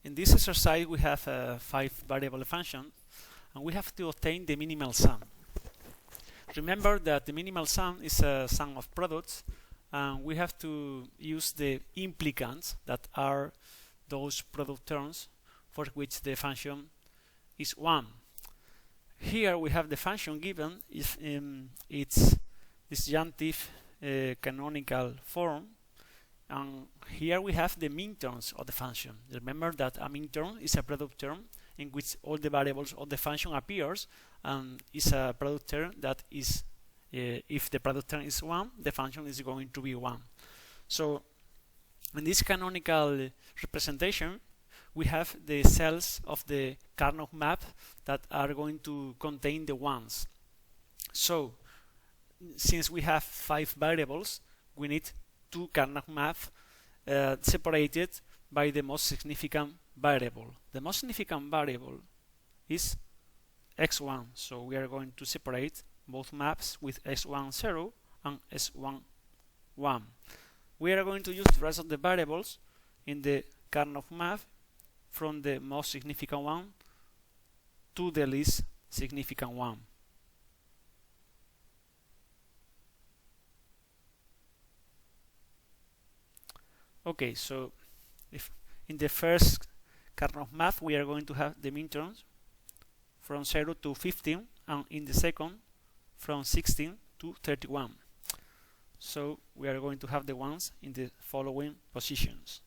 In this exercise, we have a 5-variable function, and we have to obtain the minimal sum. Remember that the minimal sum is a sum of products, and we have to use the implicants, that are those product terms for which the function is 1. Here we have the function given if its disjunctive canonical form, and here we have the min terms of the function. Remember that a min term is a product term in which all the variables of the function appears, and is a product term that is, if the product term is 1, the function is going to be 1. So in this canonical representation, we have the cells of the Karnaugh map that are going to contain the ones. So since we have 5 variables, we need 2 Karnaugh maps separated by the most significant variable. The most significant variable is x1, so we are going to separate both maps with x1 0 and s1 1. We are going to use the rest of the variables in the Karnaugh map from the most significant one to the least significant one. Okay, so if in the first Karnaugh map we are going to have the min terms from 0 to 15, and in the second from 16 to 31. So we are going to have the ones in the following positions.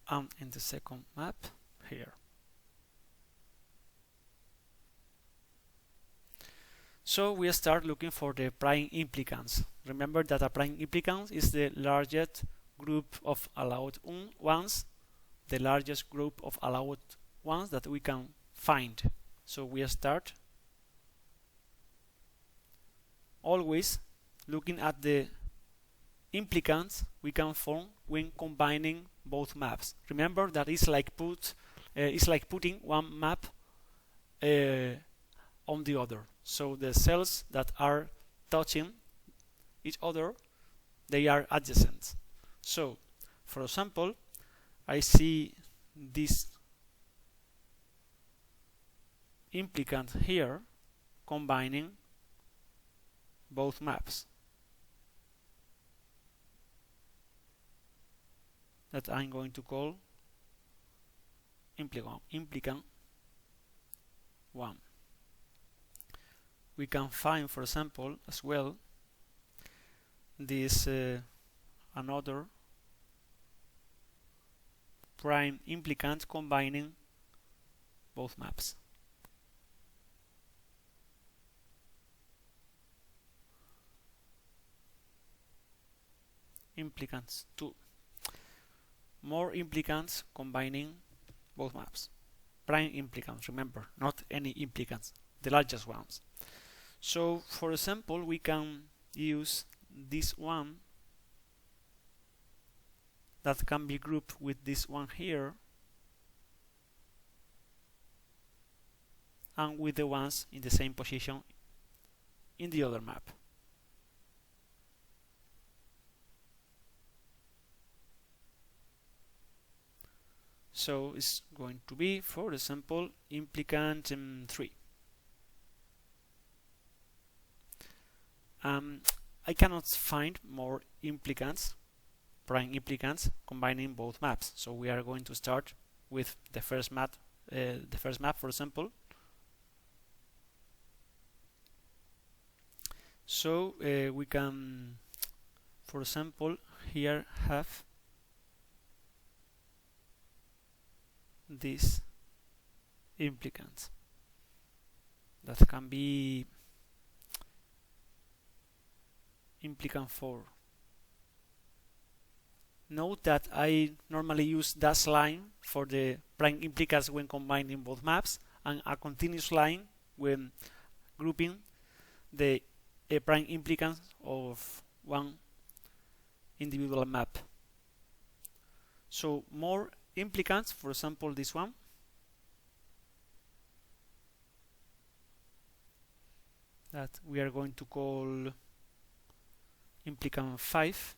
And in the second map here. So we start looking for the prime implicants. Remember that a prime implicant is the largest group of allowed ones, the largest group of allowed ones that we can find. So we start always looking at the implicants we can form when combining both maps. Remember that it's like putting one map on the other. So the cells that are touching each other, they are adjacent. So for example, I see this implicant here combining both maps that I'm going to call implicant 1. We can find, for example, as well, this another prime implicant combining both maps. Implicants 2. More implicants combining both maps. Prime implicants, remember, not any implicants, the largest ones. So for example, we can use this one that can be grouped with this one here, and with the ones in the same position in the other map. So it's going to be, for example, implicant 3. I cannot find more implicants, prime implicants, combining both maps. So we are going to start with the first map, for example. So we can, for example, here have these implicants that can be implicant 4. Note that I normally use dash line for the prime implicants when combining both maps, and a continuous line when grouping the prime implicants of one individual map. So more implicants, for example this one, that we are going to call implicant 5.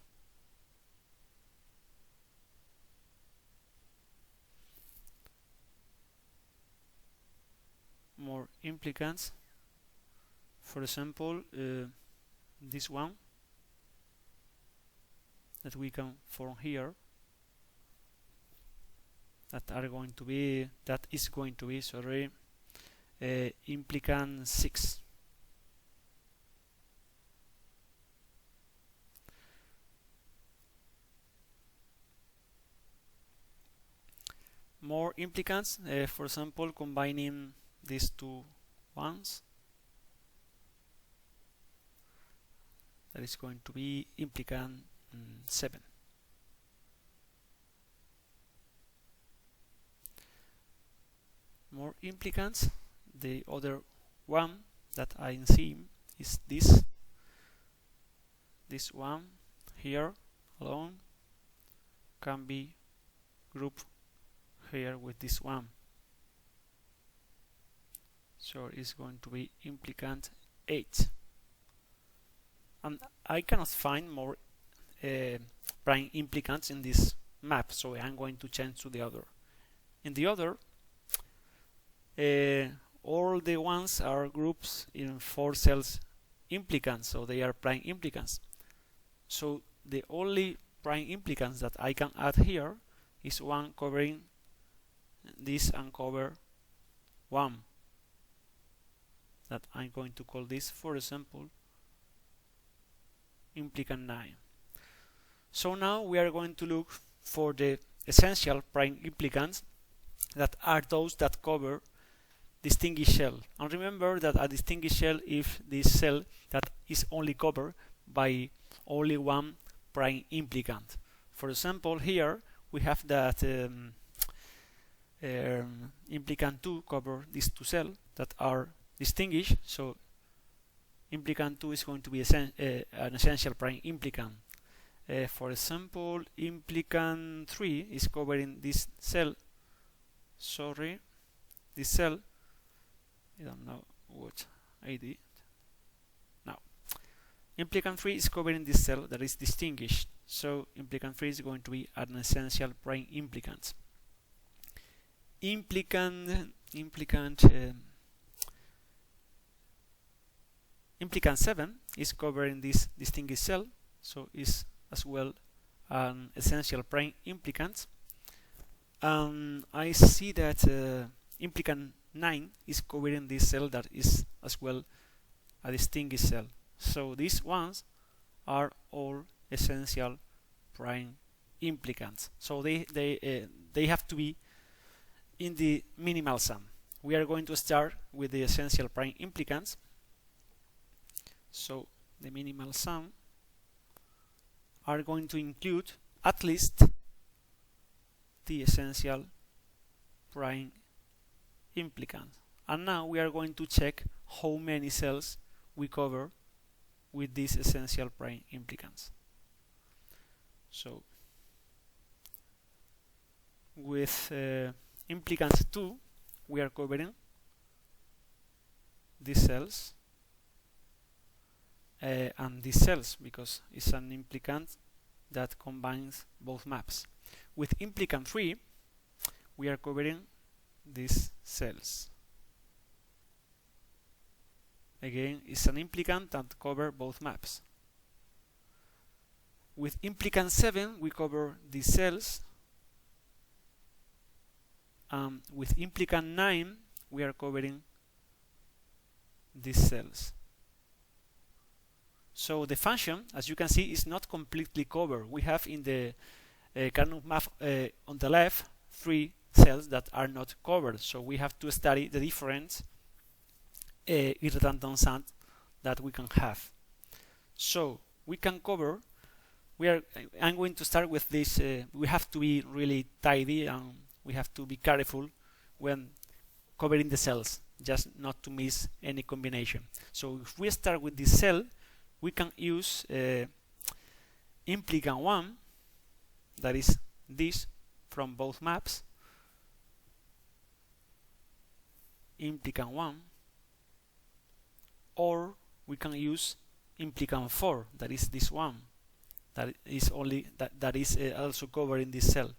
More implicants, for example, this one that we can form here, that is going to be sorry, implicant 6. More implicants, for example, combining these two ones, that is going to be implicant 7. More implicants, the other one that I'm seeing is this one here alone can be grouped here with this one, so it's going to be implicant 8. And I cannot find more prime implicants in this map, so I'm going to change to the other. In the other, all the ones are groups in 4 cells implicants, so they are prime implicants. So the only prime implicants that I can add here is one covering this and cover 1, that I'm going to call this, for example, implicant 9. So now we are going to look for the essential prime implicants, that are those that cover distinguished shell. And remember that a distinguished shell is this cell that is only covered by only one prime implicant. For example, here we have that implicant 2 cover these 2 cells that are distinguished, so implicant 2 is going to be an essential prime implicant. For example, implicant 3 is covering this cell. Sorry, this cell. I don't know what I did. Now, implicant 3 is covering this cell that is distinguished, so implicant 3 is going to be an essential prime implicant. Implicant 7 is covering this distinguished cell, so is as well an essential prime implicant. I see that implicant 9 is covering this cell that is as well a distinguished cell. So these ones are all essential prime implicants. So they have to be in the minimal sum. We are going to start with the essential prime implicants. So the minimal sum are going to include at least the essential prime implicant. And now we are going to check how many cells we cover with these essential prime implicants. So with implicant 2 we are covering these cells and these cells, because it's an implicant that combines both maps. With implicant 3 we are covering these cells. Again, it's an implicant that covers both maps. With implicant 7 we cover these cells. With implicant 9 we are covering these cells. So the function, as you can see, is not completely covered. We have in the Carnot map on the left 3 cells that are not covered, so we have to study the different irredundant sums that we can have. So we can cover, I'm going to start with this, we have to be really tidy and we have to be careful when covering the cells, just not to miss any combination. So if we start with this cell, we can use implicant 1, that is this from both maps, implicant 1, or we can use implicant 4, that is this one, that is also covered in this cell,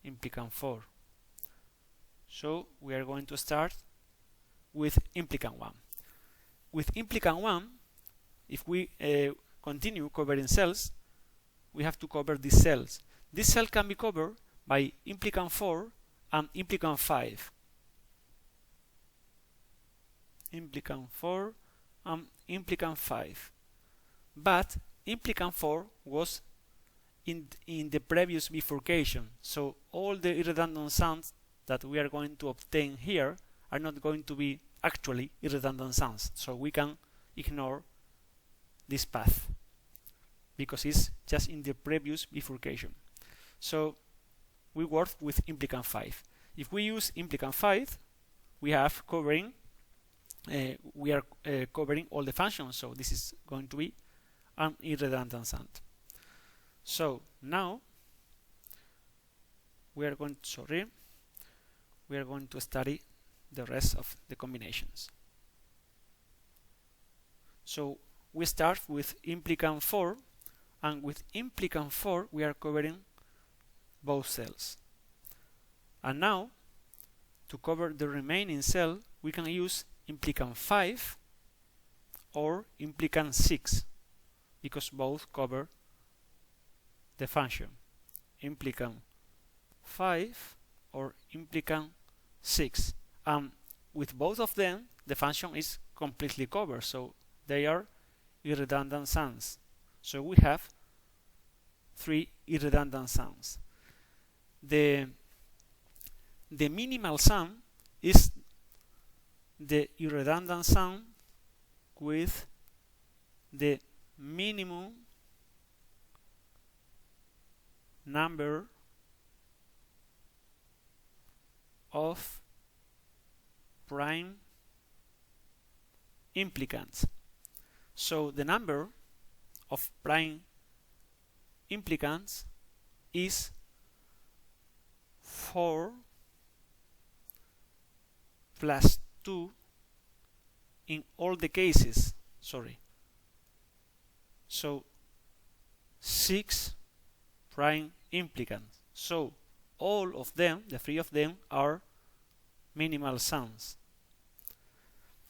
implicant 4. So we are going to start with implicant 1. With implicant 1, if we continue covering cells, we have to cover these cells. This cell can be covered by implicant 4 and implicant 5. Implicant 4 and implicant 5. But implicant 4 was in the previous bifurcation, so all the irredundant sums that we are going to obtain here are not going to be actually irredundant sums, so we can ignore this path because it's just in the previous bifurcation. So we work with implicant 5. If we use implicant 5, we are covering all the functions, so this is going to be an irredundant sum. So now we are going to study the rest of the combinations. So we start with implicant 4, and with implicant 4 we are covering both cells. And now, to cover the remaining cell, we can use implicant 5 or implicant 6, because both cover the function. Implicant 5 or implicant 6. And with both of them, the function is completely covered, so they are irredundant sums. So we have 3 irredundant sums. The minimal sum is the irredundant sum with the minimum number of prime implicants. So the number of prime implicants is 4 plus 2 in all the cases, so 6 prime implicants. So all of them, the 3 of them, are minimal sums.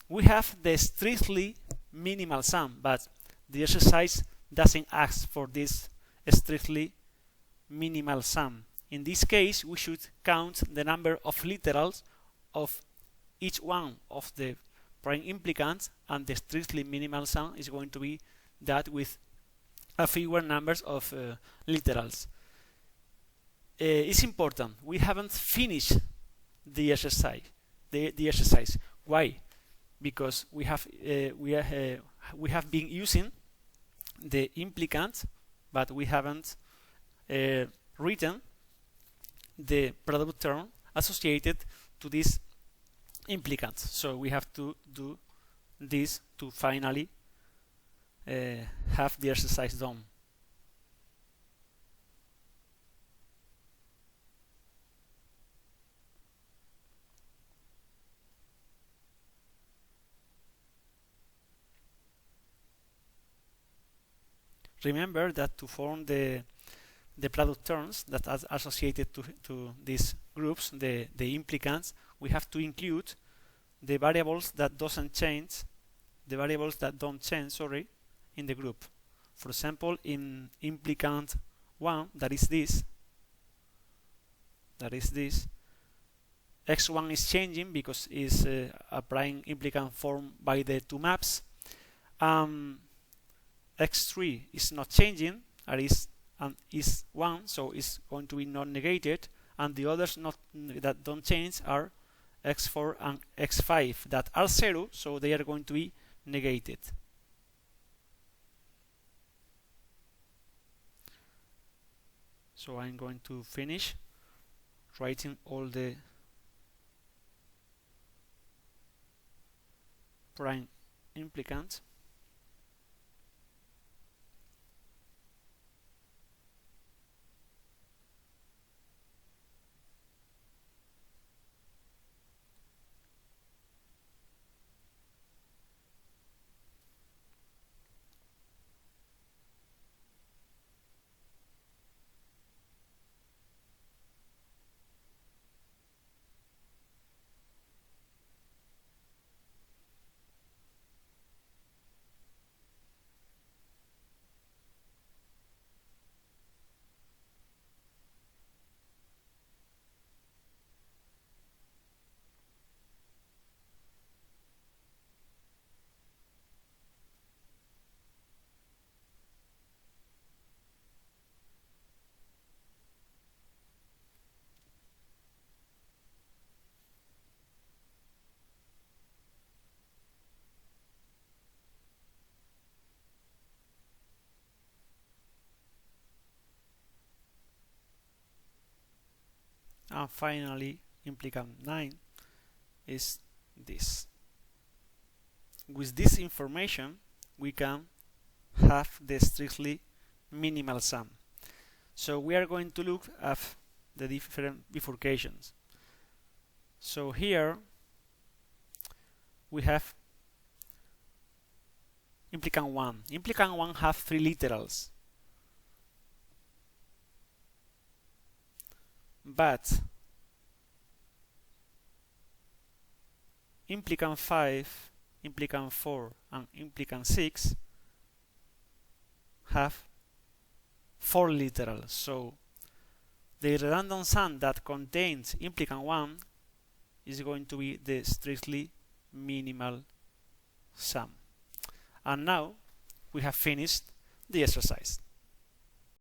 We have the strictly minimal sum, but the exercise doesn't ask for this strictly minimal sum. In this case, we should count the number of literals of each one of the prime implicants, and the strictly minimal sum is going to be that with a fewer numbers of literals. It's important. We haven't finished the exercise. The exercise. Why? Because we have been using the implicant, but we haven't written the product term associated to this implicant. So we have to do this to finally have the exercise done. Remember that to form the product terms that are associated to these groups, the implicants, we have to include the variables that don't change in the group. For example, in implicant 1, that is this, x1 is changing because it's a prime implicant formed by the two maps. X3 is not changing, is 1, so it's going to be not negated, and the others that don't change are x4 and x5 that are 0, so they are going to be negated. So I'm going to finish writing all the prime implicants. and finally implicant 9 is this. With this information we can have the strictly minimal sum. So we are going to look at the different bifurcations. So here we have implicant 1. Implicant 1 have 3 literals, but implicant 5, implicant 4 and implicant 6 have 4 literals. So the redundant sum that contains implicant 1 is going to be the strictly minimal sum. And now we have finished the exercise.